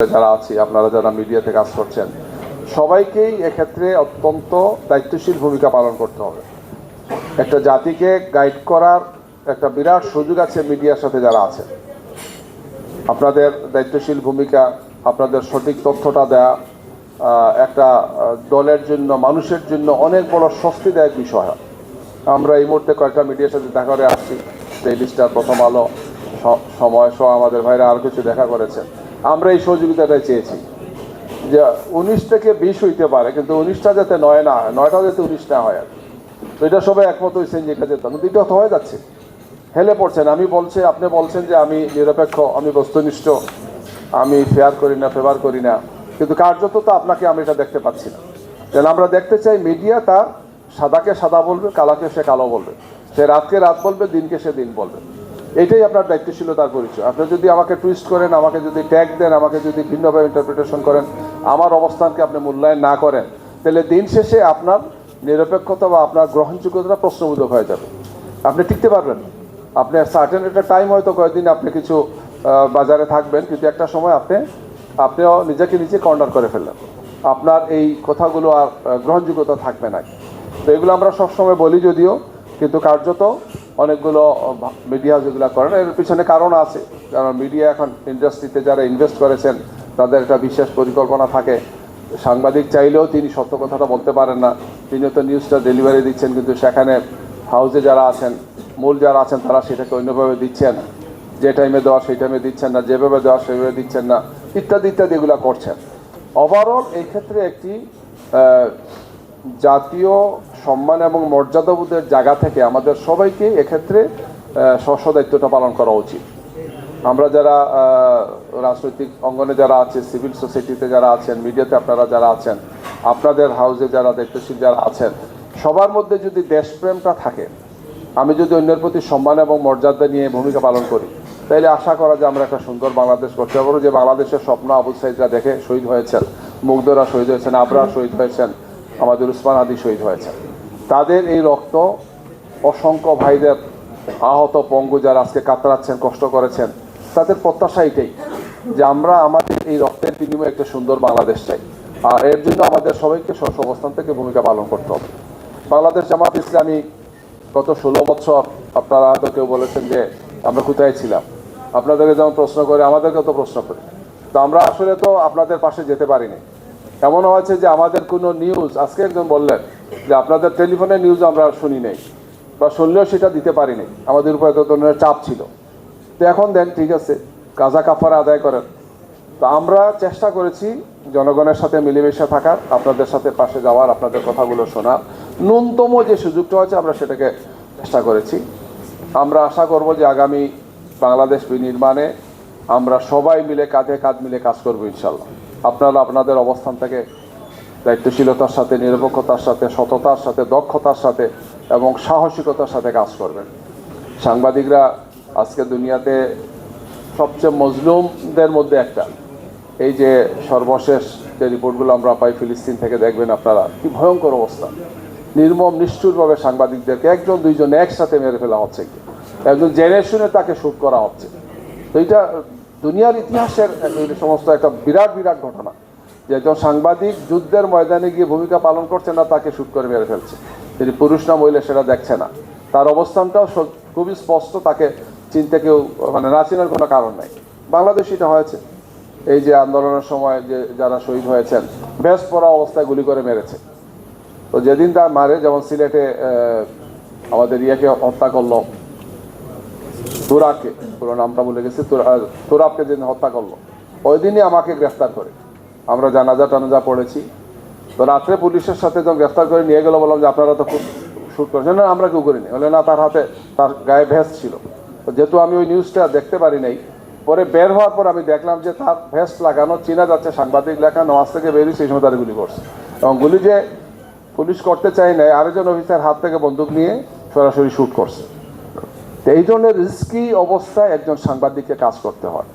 যারা আছি, আপনারা যারা মিডিয়াতে কাজ করছেন, সবাইকেই এক্ষেত্রে অত্যন্ত দায়িত্বশীল ভূমিকা পালন করতে হবে। একটা জাতিকে গাইড করার একটা বিরাট সুযোগ আছে মিডিয়ার সাথে যারা আছে। আপনাদের দায়িত্বশীল ভূমিকা, আপনাদের সঠিক তথ্যটা দেয়া একটা দলের জন্য, মানুষের জন্য অনেক বড় স্বস্তিদায়ক বিষয় হয়। আমরা এই মুহূর্তে কয়েকটা মিডিয়ার সাথে দেখা করে আসছি, ডেইলি স্টার, প্রথম আলো, সময় সহ আমাদের ভাইরা আরও কিছু দেখা করেছেন। আমরা এই সহযোগিতাটাই চেয়েছি যে 19 থেকে 20 হইতে পারে, কিন্তু 19টা যাতে 9 না হয়, 9টা যাতে 19 না হয়। আর তো এটা সবাই একমত হয়েছেন যে এটা যেতাম, কিন্তু এটা হয়ে যাচ্ছে, হেলে পড়ছেন। আপনি বলছেন যে আমি নিরপেক্ষ, আমি বস্তুনিষ্ঠ, আমি ফেয়ার করি না, ফেভার করি না, কিন্তু কার্যত তো আপনাকে আমি এটা দেখতে পাচ্ছি না। যেন আমরা দেখতে চাই মিডিয়া তার সাদাকে সাদা বলবে, কালাকে সে কালো বলবে, সে রাতকে রাত বলবে, দিনকে সে দিন বলবে। এটাই আপনার দায়িত্বশীলতার পরিচয়। আপনি যদি আমাকে টুইস্ট করেন, আমাকে যদি ট্যাগ দেন, আমাকে যদি ভিন্নভাবে ইন্টারপ্রিটেশন করেন, আমার অবস্থানকে আপনি মূল্যায়ন না করেন, তাহলে দিন শেষে আপনার নিরপেক্ষতা বা আপনার গ্রহণযোগ্যতা প্রশ্নবোধক হয়ে যাবে। আপনি টিকতে পারবেন না। আপনি সার্টেন একটা টাইম হয়তো কয়েকদিন আপনি কিছু বাজারে থাকবেন, কিন্তু একটা সময় আপনিও নিজেকে নিজে কর্নার করে ফেললেন। আপনার এই কথাগুলো আর গ্রহণযোগ্যতা থাকবে না। তো এগুলো আমরা সবসময় বলি যদিও, কিন্তু কার্যত অনেকগুলো মিডিয়া যেগুলো করেন এর পিছনে কারণ আছে। কারণ মিডিয়া এখন ইন্ডাস্ট্রিতে যারা ইনভেস্ট করেছেন তাদের একটা বিশেষ পরিকল্পনা থাকে। সাংবাদিক চাইলেও তিনি সত্য কথাটা বলতে পারেন না, তিনি তো নিউজটা ডেলিভারি দিচ্ছেন, কিন্তু সেখানে হাউসে যারা আছেন, মূল যারা আছেন, তারা সেটাকে অন্যভাবে দিচ্ছেন, যে টাইমে দেওয়া সেই টাইমে দিচ্ছেন না, যেভাবে দেওয়া সেভাবে দিচ্ছেন না, ইত্যাদি ইত্যাদি এগুলো করছেন। ওভারঅল এই ক্ষেত্রে একটি জাতীয় সম্মান এবং মর্যাদাবোধের জায়গা থেকে আমাদের সবাইকে এক্ষেত্রে স্ব দায়িত্বটা পালন করা উচিত। আমরা যারা রাজনৈতিক অঙ্গনে যারা আছে, সিভিল সোসাইটিতে যারা আছেন, মিডিয়াতে আপনারা যারা আছেন, আপনাদের হাউসে যারা দায়িত্বশীল যারা আছেন, সবার মধ্যে যদি দেশপ্রেমটা থাকে, আমি যদি অন্যের প্রতি সম্মান এবং মর্যাদা নিয়ে ভূমিকা পালন করি, তাইলে আশা করা যে আমরা একটা সুন্দর বাংলাদেশ করতে পারবো। যে বাংলাদেশের স্বপ্ন আবু সাইদরা দেখে শহীদ হয়েছেন, মুগ্ধরা শহীদ হয়েছেন, আবরার শহীদ হয়েছেন, আমাদের উসমান আদি শহীদ হয়েছেন, তাদের এই রক্ত, অসংখ্য ভাইদের আহত পঙ্গু যারা আজকে কাতরাচ্ছেন, কষ্ট করেছেন, তাদের প্রত্যাশা এটাই যে আমরা আমাদের এই রক্তের বিনিময়ে একটা সুন্দর বাংলাদেশ চাই। আর এর জন্য আমাদের সবাইকে অবস্থান থেকে ভূমিকা পালন করতে হবে। বাংলাদেশ জামাত ইসলামী গত 16 বছর, আপনারা হয়তো কেউ বলেছেন যে আমরা কোথায় ছিলাম, আপনাদেরকে যেমন প্রশ্ন করে আমাদেরকেও তো প্রশ্ন করি। তো আমরা আসলে তো আপনাদের পাশে যেতে পারিনি। এমন হয়েছে যে আমাদের কোনো নিউজ, আজকে একজন বললেন যে আপনাদের টেলিফোনে নিউজ আমরা শুনি নেই, বা শুনলেও সেটা দিতে পারিনি, আমাদের উপর এত ধরনের চাপ ছিল। তো এখন দেন, ঠিক আছে, কাজা কাফারা আদায় করেন। তো আমরা চেষ্টা করেছি জনগণের সাথে মিলেমিশে থাকার, আপনাদের সাথে পাশে যাওয়ার, আপনাদের কথাগুলো শোনার ন্যূনতম যে সুযোগটা আছে আমরা সেটাকে চেষ্টা করেছি। আমরা আশা করব যে আগামী বাংলাদেশ বিনির্মাণে আমরা সবাই মিলে কাঁধে কাঁধ মিলে কাজ করবো ইনশাল্লাহ। আপনারা আপনাদের অবস্থান থেকে দায়িত্বশীলতার সাথে, নিরপেক্ষতার সাথে, সততার সাথে, দক্ষতার সাথে এবং সাহসিকতার সাথে কাজ করবেন। সাংবাদিকরা আজকে দুনিয়াতে সবচেয়ে মজলুমদের মধ্যে একটা। এই যে সর্বশেষ যে রিপোর্টগুলো আমরা পাই ফিলিস্তিন থেকে, দেখবেন আপনারা কি ভয়ঙ্কর অবস্থা। নির্মম নিষ্ঠুরভাবে সাংবাদিকদেরকে একজন দুইজন একসাথে মেরে ফেলা হচ্ছে, একজন জেনারেশনে তাকে শ্যুট করা হচ্ছে। তো এটা দুনিয়ার ইতিহাসের সমস্ত একটা বিরাট বিরাট ঘটনা যে একজন সাংবাদিক যুদ্ধের ময়দানে গিয়ে ভূমিকা পালন করছে না, তাকে শ্যুট করে মেরে ফেলছে। তিনি পুরুষ না মহিলা সেটা দেখছে না, তার অবস্থানটাও খুবই স্পষ্ট, তাকে চিনতে কেউ না চেনার কোনো কারণ নাই। বাংলাদেশ এটা হয়েছে, এই যে আন্দোলনের সময় যে যারা শহীদ হয়েছেন, বেশ পড়া অবস্থায় গুলি করে মেরেছে। তো যেদিন তার মারে, যেমন সিলেটে আমাদের ইয়াকে হত্যা করলো, তুরাবকে, পুরো নামটা ভুলে গেছি, তুরাবকে যেদিন হত্যা করলো, ওই দিনই আমাকে গ্রেফতার করে। আমরা জানাজা টানাজা পড়েছি। তো রাত্রে পুলিশের সাথে যখন গ্রেফতার করে নিয়ে গেল, বললাম যে আপনারা তো খুব শ্যুট করেছেন। না, আমরা কেউ করিনি। বলে না, তার হাতে, তার গায়ে ভেস্ট ছিল। তো যেহেতু আমি ওই নিউজটা দেখতে পারি নাই, পরে বের হওয়ার পর আমি দেখলাম যে তার ভেস্ট লাগানো, চেনা যাচ্ছে সাংবাদিক লেখা, নামাজ থেকে বেরিয়ে সেই সময় তারা গুলি করছে। এবং গুলি যে পুলিশ করতে চাই নাই, আরেকজন অফিসার হাত থেকে বন্দুক নিয়ে সরাসরি শ্যুট করছে। তো এই ধরনের রিস্কি অবস্থায় একজন সাংবাদিককে কাজ করতে হয়।